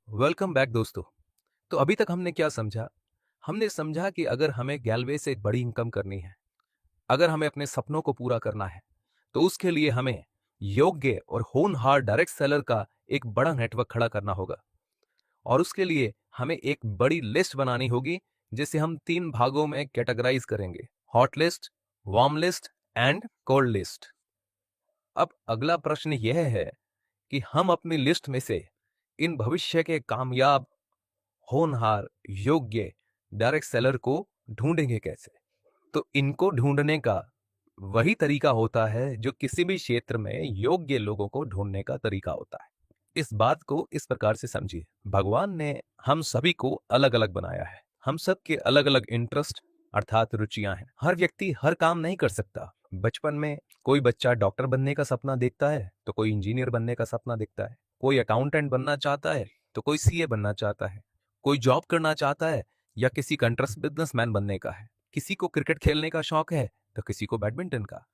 Welcome back दोस्तों। तो अभी तक हमने क्या समझा? हमने समझा कि अगर हमें गैलवे से बड़ी इनकम करनी है, अगर हमें अपने सपनों को पूरा करना है, तो उसके लिए हमें योग्य और होनहार डायरेक्ट सेलर का एक बड़ा नेटवर्क खड़ा करना होगा। और उसके लिए हमें एक बड़ी लिस्ट बनानी होगी, जिसे हम 3 भागों में कैटेगराइज करेंगे: hot list, warm list and cold list. अब अगला प्रश्न यह है कि हम अपनी लिस्ट में से इन भविष्य के कामयाब, होनहार, योग्य डायरेक्ट सेलर को ढूंढेंगे कैसे? तो इनको ढूंढने का वही तरीका होता है जो किसी भी क्षेत्र में योग्य लोगों को ढूंढने का तरीका होता है। इस बात को इस प्रकार से समझिए, भगवान ने हम सभी को अलग अलग बनाया है। हम सब के अलग अलग इंटरेस्ट अर्थात रुचियां हैं। हर व्यक्ति हर काम नहीं कर सकता। बचपन में कोई बच्चा डॉक्टर बनने का सपना देखता है, तो कोई इंजीनियर बनने का सपना देखता है। कोई अकाउंटेंट बनना चाहता है, तो कोई सीए बनना चाहता है। कोई जॉब करना चाहता है, या किसी का इंटरेस्ट बिजनेसमैन बनने का है। किसी को क्रिकेट खेलने का शौक है, तो किसी को बैडमिंटन का।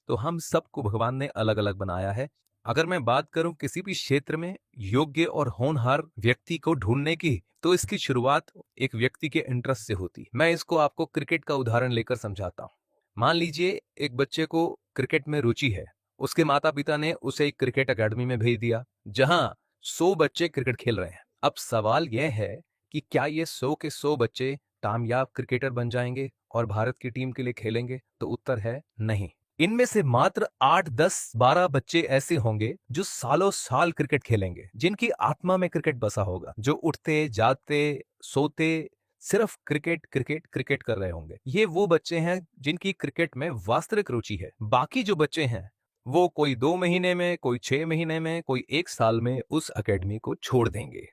तो हम सबको भगवान ने अलग अलग बनाया है। अगर मैं बात करूं किसी भी क्षेत्र में योग्य और होनहार व्यक्ति को ढूंढने की, तो इसकी शुरुआत एक व्यक्ति के इंटरेस्ट से होती है। मैं इसको आपको क्रिकेट का उदाहरण लेकर समझाता हूं। मान लीजिए एक बच्चे को क्रिकेट में रुचि है। उसके माता पिता ने उसे एक क्रिकेट एकेडमी में भेज दिया, जहां 100 बच्चे क्रिकेट खेल रहे हैं। अब सवाल यह है कि क्या ये 100 के 100 बच्चे कामयाब क्रिकेटर बन जाएंगे और भारत की टीम के लिए खेलेंगे? तो उत्तर है नहीं। इनमें से मात्र 8, 10, 12 बच्चे ऐसे होंगे जो सालों साल क्रिकेट खेलेंगे, जिनकी आत्मा में क्रिकेट बसा होगा, जो उठते जागते सोते सिर्फ क्रिकेट क्रिकेट क्रिकेट कर रहे होंगे। ये वो बच्चे हैं जिनकी क्रिकेट में वास्तविक रुचि है। बाकी जो बच्चे हैं वो कोई 2 महीने में, कोई 6 महीने में, कोई 1 साल में उस एकेडमी को छोड़ देंगे।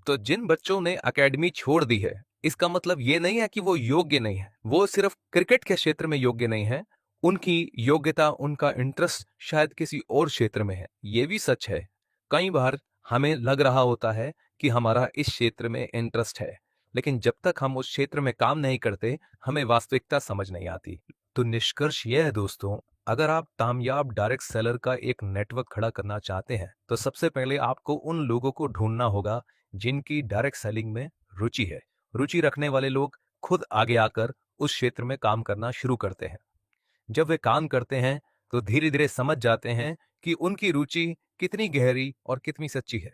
तो जिन बच्चों ने एकेडमी छोड़ दी है, इसका मतलब ये नहीं है कि वो योग्य नहीं है। वो सिर्फ क्रिकेट के क्षेत्र में योग्य नहीं है, उनकी योग्यता, उनका इंटरेस्ट शायद किसी और क्षेत्र में है। ये भी सच है। कई बार हमें लग रहा होता है कि हमारा इस क्षेत्र में इंटरेस्ट है, लेकिन जब तक हम उस क्षेत्र में काम नहीं करते, हमें वास्तविकता समझ नहीं आती। तो निष्कर्ष यह है दोस्तों, अगर आप कामयाब डायरेक्ट सेलर का एक नेटवर्क खड़ा करना चाहते हैं, तो सबसे पहले आपको उन लोगों को ढूंढना होगा जिनकी डायरेक्ट सेलिंग में रुचि है। रुचि रखने वाले लोग खुद आगे आकर उस क्षेत्र में काम करना शुरू करते हैं। जब वे काम करते हैं, तो धीरे धीरे समझ जाते हैं कि उनकी रुचि कितनी गहरी और कितनी सच्ची है।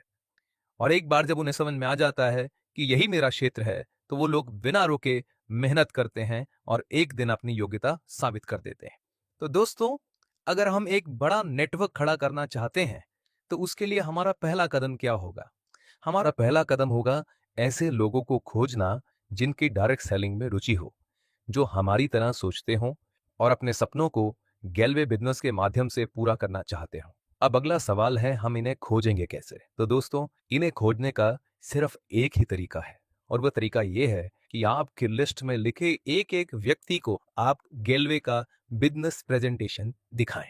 और एक बार जब उन्हें समझ में आ जाता है कि यही मेरा क्षेत्र है, तो वो लोग बिना रुके मेहनत करते हैं और एक दिन अपनी योग्यता साबित कर देते हैं। तो दोस्तों, अगर हम एक बड़ा नेटवर्क खड़ा करना चाहते हैं, तो उसके लिए हमारा पहला कदम क्या होगा? हमारा पहला कदम होगा ऐसे लोगों को खोजना जिनकी डायरेक्ट सेलिंग में रुचि हो, जो हमारी तरह सोचते हों और अपने सपनों को गैलवे बिजनेस के माध्यम से पूरा करना चाहते हों। अब अगला सवाल है, हम इन्हें खोजेंगे कैसे? तो दोस्तों, इन्हें खोजने का सिर्फ एक ही तरीका है, और वह तरीका यह है कि आपकी लिस्ट में लिखे एक एक व्यक्ति को आप गैलवे का बिजनेस प्रेजेंटेशन दिखाएं।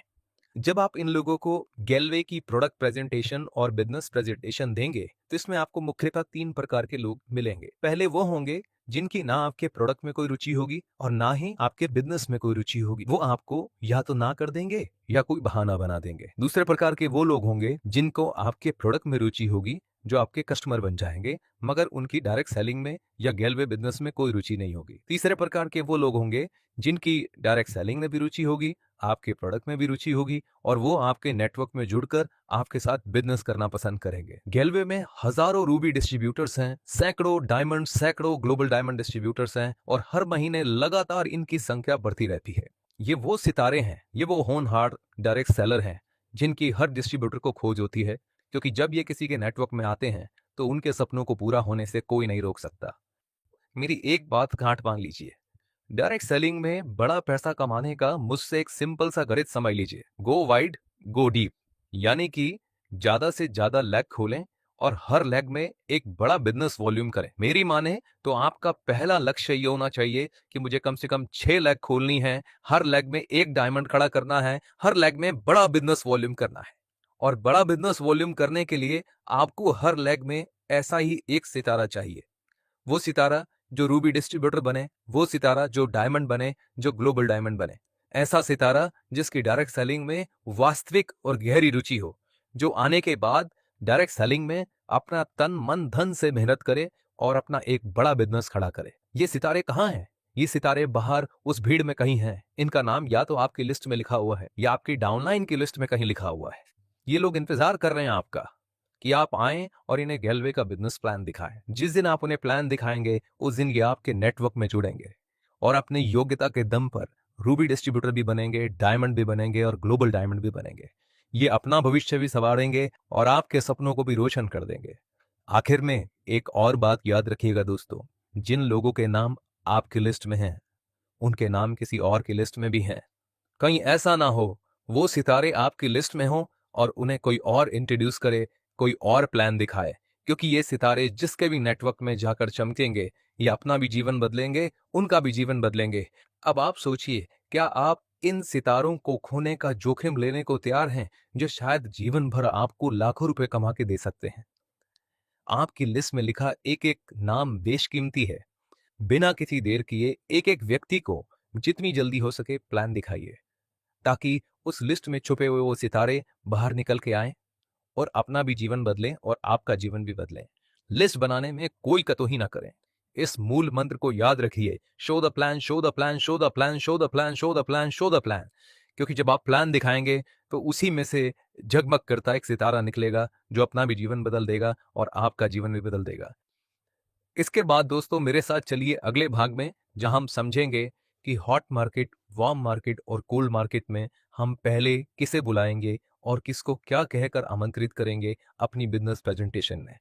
जब आप इन लोगों को गैलवे की प्रोडक्ट प्रेजेंटेशन और बिजनेस प्रेजेंटेशन देंगे, तो इसमें आपको मुख्यतः 3 प्रकार के लोग मिलेंगे। पहले वो होंगे जिनकी ना आपके प्रोडक्ट में कोई रुचि होगी और ना ही आपके बिजनेस में कोई रुचि होगी। वो आपको या तो ना कर देंगे या कोई बहाना बना देंगे। दूसरे प्रकार के वो लोग होंगे जिनको आपके प्रोडक्ट में रुचि होगी, जो आपके कस्टमर बन जाएंगे, मगर उनकी डायरेक्ट सेलिंग में या गैलवे बिजनेस में कोई रुचि नहीं होगी। तीसरे प्रकार के वो लोग होंगे जिनकी डायरेक्ट सेलिंग में भी रुचि होगी, आपके प्रोडक्ट में भी रुचि होगी, और वो आपके नेटवर्क में जुड़कर आपके साथ बिजनेस करना पसंद करेंगे। गैलवे में हजारों रूबी डिस्ट्रीब्यूटर्स हैं, सैकड़ों डायमंड, सैकड़ों ग्लोबल डायमंड डिस्ट्रीब्यूटर्स हैं, और हर महीने लगातार इनकी संख्या बढ़ती रहती है। ये वो सितारे हैं, ये वो होनहार डायरेक्ट सेलर हैं जिनकी हर डिस्ट्रीब्यूटर को खोज होती है, क्योंकि जब ये किसी के नेटवर्क में आते हैं, तो उनके सपनों को पूरा होने से कोई नहीं रोक सकता। मेरी एक बात गांठ बांध लीजिए, डायरेक्ट सेलिंग में बड़ा पैसा कमाने का मुझसे एक सिंपल सा गणित समझ लीजिए: गो वाइड, गो डीप। यानी कि ज्यादा से ज्यादा लेग खोलें और हर लेग में एक बड़ा बिजनेस वॉल्यूम करें। मेरी माने तो आपका पहला लक्ष्य ये होना चाहिए कि मुझे कम से कम 6 लेग खोलनी है, हर लेग में एक डायमंड खड़ा करना है, हर लेग में बड़ा बिजनेस वॉल्यूम करना है। और बड़ा बिजनेस वॉल्यूम करने के लिए आपको हर लेग में ऐसा ही एक सितारा चाहिए। वो सितारा जो रूबी डिस्ट्रीब्यूटर बने, वो सितारा जो डायमंड बने, जो ग्लोबल डायमंड बने। ऐसा सितारा जिसकी डायरेक्ट सेलिंग में वास्तविक और गहरी रुचि हो, जो आने के बाद डायरेक्ट सेलिंग में अपना तन मन धन से मेहनत करे और अपना एक बड़ा बिजनेस खड़ा करे। ये सितारे कहाँ हैं? ये सितारे बाहर उस भीड़ में कहीं हैं। इनका नाम या तो आपकी लिस्ट में लिखा हुआ है या आपकी डाउनलाइन की लिस्ट में कहीं लिखा हुआ है। ये लोग इंतजार कर रहे हैं आपका कि आप आएं और इन्हें गैलवे का बिजनेस प्लान दिखाएं। जिस दिन आप उन्हें प्लान दिखाएंगे उस दिन ये आपके नेटवर्क में जुड़ेंगे और अपनी योग्यता के दम पर रूबी डिस्ट्रीब्यूटर भी बनेंगे, डायमंड भी बनेंगे और ग्लोबल डायमंड भी बनेंगे। ये अपना भविष्य भी संवारेंगे और आपके सपनों को भी रोशन कर देंगे। आखिर में एक और बात याद रखिएगा दोस्तों, जिन लोगों के नाम आपकी लिस्ट में हैं उनके नाम किसी और की लिस्ट में भी हैं। कहीं ऐसा ना हो वो सितारे आपकी लिस्ट में हों और उन्हें कोई और इंट्रोड्यूस करे, कोई और प्लान दिखाए, क्योंकि ये सितारे जिसके भी नेटवर्क में जाकर चमकेंगे ये अपना भी जीवन बदलेंगे, उनका भी जीवन बदलेंगे। अब आप सोचिए, क्या आप इन सितारों को खोने का जोखिम लेने को तैयार हैं जो शायद जीवन भर आपको लाखों रुपए कमा के दे सकते हैं? आपकी लिस्ट में लिखा एक एक नाम बेशकीमती है। बिना किसी देर किए एक एक व्यक्ति को जितनी जल्दी हो सके प्लान दिखाइए ताकि उस लिस्ट में छुपे हुए वो सितारे बाहर निकल के आएं और अपना भी जीवन बदलें और आपका जीवन भी बदलें। लिस्ट बनाने में कोई कतौही ना करें। इस मूल मंत्र को याद रखिए, show the plan, show the plan, show the plan, show the plan, show the plan, show the plan. क्योंकि जब आप प्लान दिखाएंगे तो उसी में से जगमग करता एक सितारा निकलेगा जो अपना भी जीवन बदल देगा और आपका जीवन भी बदल देगा। इसके बाद दोस्तों मेरे साथ चलिए अगले भाग में, जहां हम समझेंगे कि हॉट मार्केट, वार्म मार्केट और कोल्ड मार्केट में हम पहले किसे बुलाएंगे और किसको क्या कहकर आमंत्रित करेंगे अपनी बिजनेस प्रेजेंटेशन में।